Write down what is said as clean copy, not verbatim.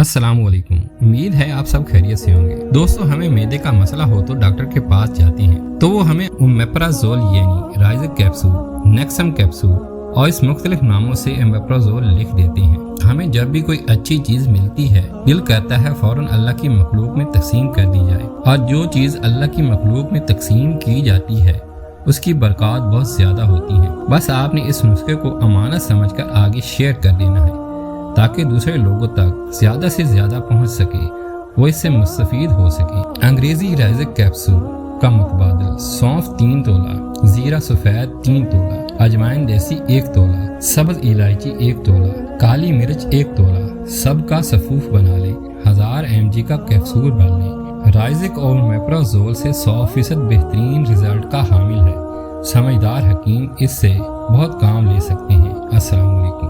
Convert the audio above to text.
अस्सलाम वालेकुम। उम्मीद है आप सब खैरियत से होंगे। दोस्तों, हमें मैदे का मसला हो तो डॉक्टर के पास जाते हैं तो वो हमें ओमेप्राजोल यानी राइजिक कैप्सूल, नेक्सम कैप्सूल और इस मुख्तलिफ नामों से ओमेप्राजोल लिख देते हैं। हमें जब भी कोई अच्छी चीज मिलती है दिल कहता है फौरन अल्लाह की मखलूक में तकसीम कर दी जाए, और जो चीज अल्लाह की मखलूक में तकसीम की जाती है उसकी बरकत बहुत ज्यादा होती है। बस आपने इस नुस्खे को अमानत समझकर आगे शेयर कर देना है ताकि दूसरे लोगों तक ज्यादा से ज्यादा पहुंच सके, वो इससे मुस्तफीद हो सके। अंग्रेजी राइजिक कैप्सूल का मुतबादिल सौंफ 3 तोला, जीरा सफेद 3 तोला, अजवाइन देसी 1 तोला, सब्ज इलायची 1 तोला, काली मिर्च 1 तोला, सबका सफूफ बना लें। 1000 mg का कैप्सूल भर लें। राइजिक और ओमेप्राजोल से 100% बेहतरीन रिजल्ट का हामिल है। समझदार हकीम इससे बहुत काम ले सकते हैं। अस्सलाम वालेकुम।